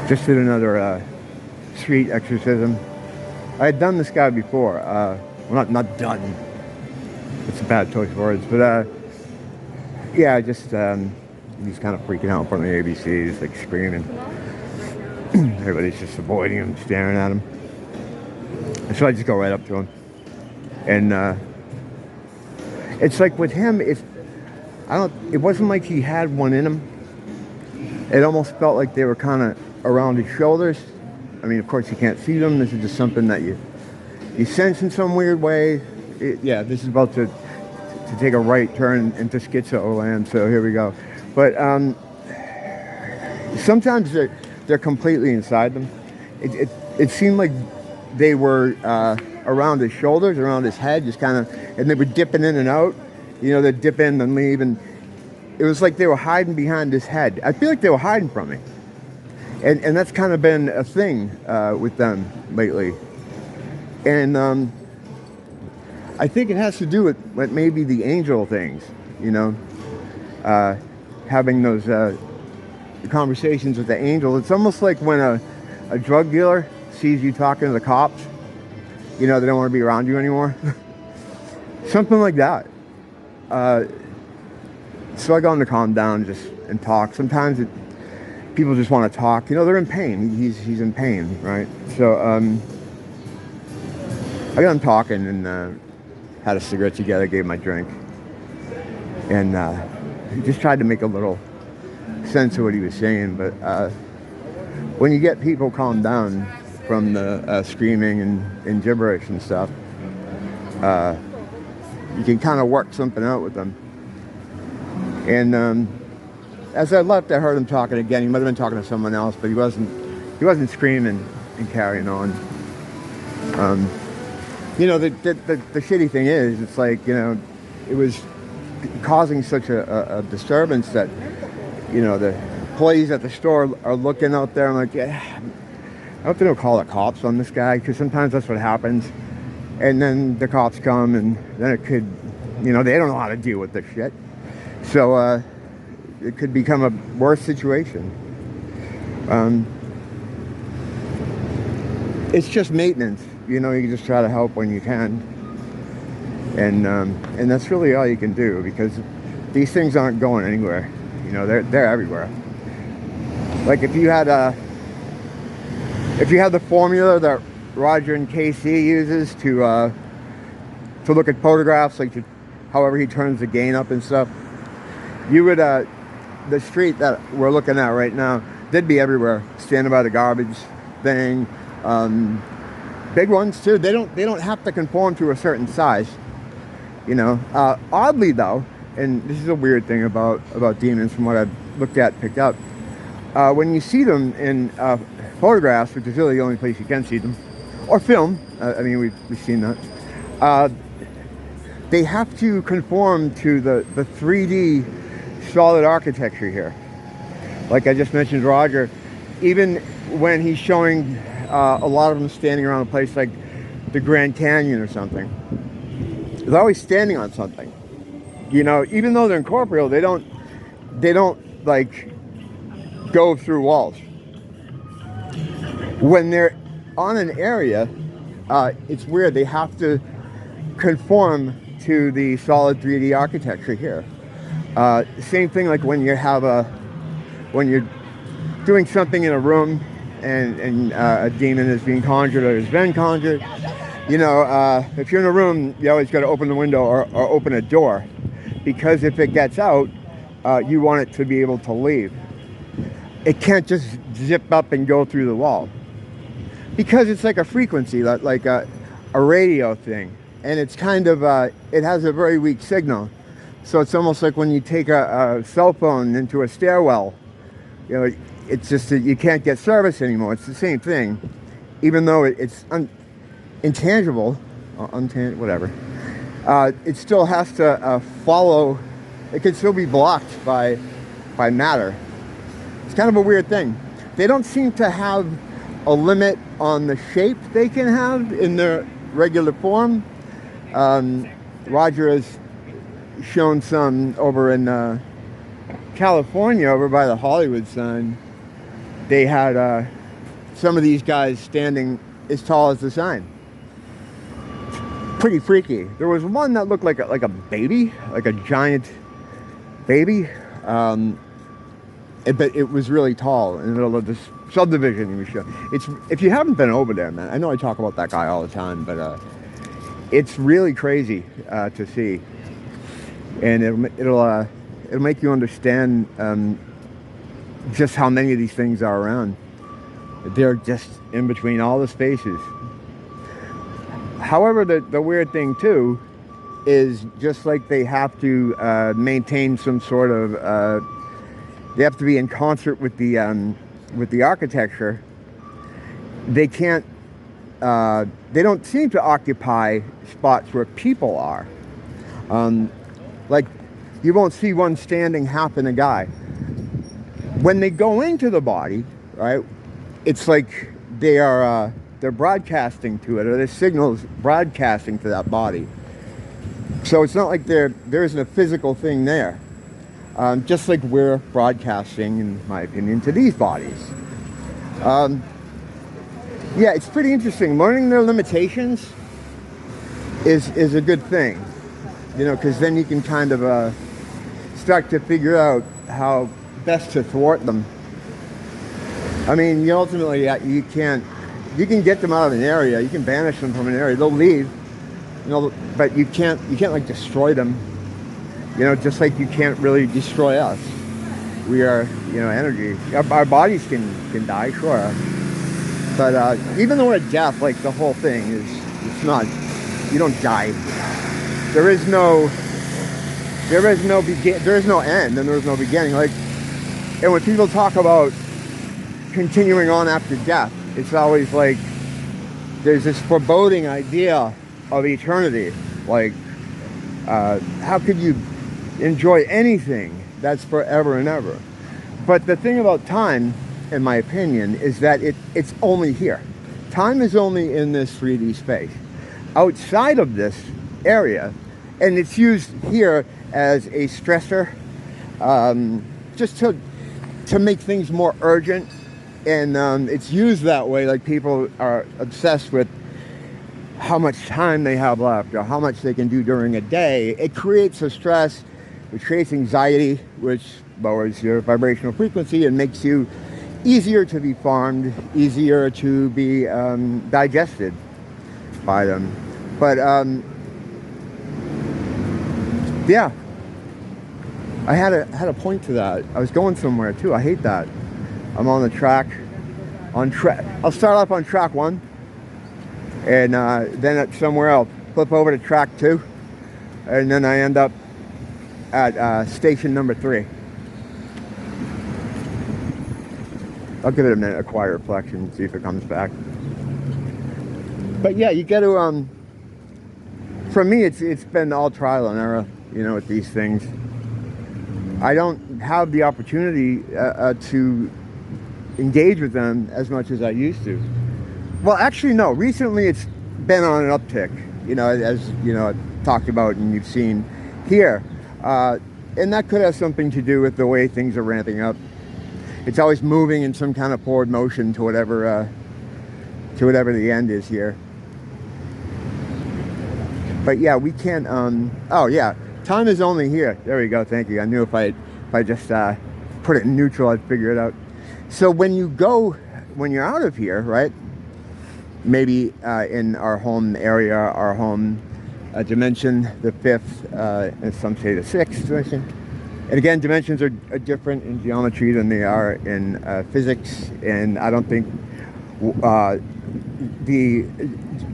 Just did another street exorcism. I had done this guy before. Well, not done. It's a bad choice of words, but yeah, just he's kind of freaking out in front of the ABC. He's like screaming. Everybody's just avoiding him, staring at him. And so I just go right up to him, and it's like with him, it wasn't like he had one in him. It almost felt like they were kind of around his shoulders. I mean, of course, you can't see them. This is just something that you sense in some weird way. Yeah, this is about to take a right turn into schizo land, so here we go. But sometimes they're completely inside them. It seemed like they were around his shoulders, around his head, just kind of, and they were dipping in and out. You know, they'd dip in and leave, and it was like they were hiding behind his head. I feel like they were hiding from me. And that's kind of been a thing with them lately. And I think it has to do with maybe the angel things, you know, having those conversations with the angel. It's almost like when a drug dealer sees you talking to the cops, you know, they don't want to be around you anymore. Something like that. So I got him to calm down and talk. Sometimes people just want to talk. You know, they're in pain. He's in pain, right? So I got him talking and had a cigarette together, gave him my drink. And he just tried to make a little sense of what he was saying. But when you get people calmed down from the screaming and gibberish and stuff, you can kind of work something out with them. And as I left, I heard him talking again. He might have been talking to someone else, but he wasn't screaming and carrying on. You know, the shitty thing is, it's like, you know, it was causing such a disturbance that, you know, the employees at the store are looking out there and like, yeah, I hope they don't call the cops on this guy, because sometimes that's what happens. And then the cops come, and then it could, you know, they don't know how to deal with this shit. So it could become a worse situation. It's just maintenance, you know. You just try to help when you can, and that's really all you can do, because these things aren't going anywhere. You know, they're everywhere. Like if you had the formula that Roger and KC uses to look at photographs, like however he turns the gain up and stuff, you would the street that we're looking at right now, they'd be everywhere, standing by the garbage thing. Big ones too. They don't have to conform to a certain size, you know. Oddly though, and this is a weird thing about demons from what I've looked at, picked up, when you see them in photographs, which is really the only place you can see them, or film, I mean, we've seen that, they have to conform to the 3D solid architecture here. Like I just mentioned, Roger, even when he's showing a lot of them standing around a place like the Grand Canyon or something, they're always standing on something. You know, even though they're incorporeal, they don't like go through walls. When they're on an area, it's weird. They have to conform to the solid 3D architecture here. Same thing like when you're doing something in a room and a demon is being conjured or has been conjured. You know, if you're in a room, you always got to open the window or open a door, because if it gets out, you want it to be able to leave. It can't just zip up and go through the wall, because it's like a frequency, like a radio thing, and it's kind of it has a very weak signal. So it's almost like when you take a cell phone into a stairwell, you know, it's just that you can't get service anymore. It's the same thing, even though it's intangible, whatever. It still has to follow. It can still be blocked by matter. It's kind of a weird thing. They don't seem to have a limit on the shape they can have in their regular form. Roger has shown some over in California, over by the Hollywood sign. They had some of these guys standing as tall as the sign. Pretty freaky. There was one that looked like a baby, like a giant baby. But it was really tall in the middle of this subdivision. If you haven't been over there, man, I know I talk about that guy all the time, but it's really crazy to see, and it'll make you understand just how many of these things are around. They're just in between all the spaces. However, the weird thing too is just like they have to maintain some sort of they have to be in concert with the architecture. They can't. They don't seem to occupy spots where people are. Like you won't see one standing half in a guy. When they go into the body, right? It's like they're broadcasting to it, or there's signals broadcasting to that body. So it's not like there isn't a physical thing there. Just like we're broadcasting, in my opinion, to these bodies. Yeah, it's pretty interesting. Learning their limitations is a good thing, you know, because then you can kind of start to figure out how best to thwart them. I mean, you ultimately you can get them out of an area, you can banish them from an area, they'll leave, you know, but you can't like destroy them. You know, just like you can't really destroy us. We are, you know, energy. Our bodies can die, sure. But even the word death, like the whole thing it's not, you don't die. There is no end and there is no beginning. Like, and when people talk about continuing on after death, it's always like there's this foreboding idea of eternity. Like, how could you enjoy anything that's forever and ever? But the thing about time, in my opinion, is that it's only here. Time is only in this 3D space. Outside of this area, and it's used here as a stressor, just to make things more urgent, and it's used that way. Like, people are obsessed with how much time they have left or how much they can do during a day. It creates a stress, which creates anxiety, which lowers your vibrational frequency and makes you easier to be farmed, easier to be digested by them. But yeah, I had a point to that. I was going somewhere too. I hate that. I'm on the track. I'll start off on track 1, and then at somewhere else, flip over to track 2, and then I end up at station number 3. I'll give it a minute, a quiet reflection, see if it comes back. But yeah, you got to, for me, it's been all trial and error, you know, with these things. I don't have the opportunity to engage with them as much as I used to. Well, actually, no. Recently, it's been on an uptick, you know, as you know, talked about and you've seen here. And that could have something to do with the way things are ramping up. It's always moving in some kind of forward motion to whatever the end is here. But yeah, we can't. Oh yeah, time is only here. There we go. Thank you. I knew if I just put it in neutral, I'd figure it out. So when you're out of here, right? Maybe in our home area, our home dimension, the 5th, and some say the 6th dimension. And again, dimensions are different in geometry than they are in physics, and I don't think the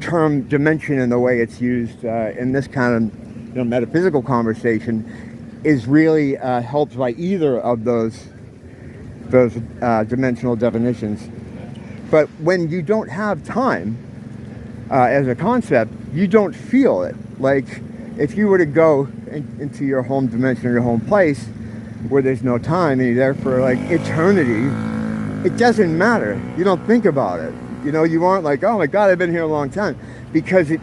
term dimension and the way it's used in this kind of metaphysical conversation is really helped by either of those dimensional definitions. But when you don't have time as a concept, you don't feel it. Like, if you were to go into your home dimension or your home place where there's no time and you're there for like eternity, it doesn't matter. You don't think about it. You know, you aren't like, oh my God, I've been here a long time, because it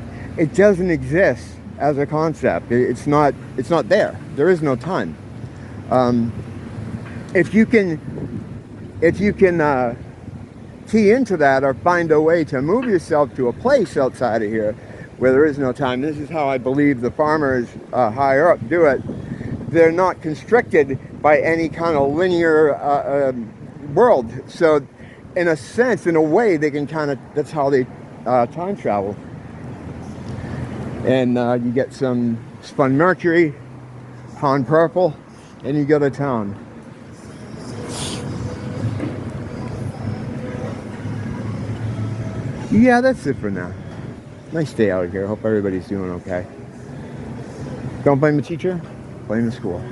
doesn't exist as a concept. It's not there. There is no time. If you can key into that or find a way to move yourself to a place outside of here where there is no time. This is how I believe the farmers higher up do it. They're not constricted by any kind of linear world. So in a sense, in a way, they can kind of, that's how they time travel. And you get some spun mercury, pond purple, and you go to town. Yeah, that's it for now. Nice day out here. Hope everybody's doing okay. Don't blame the teacher, blame the school.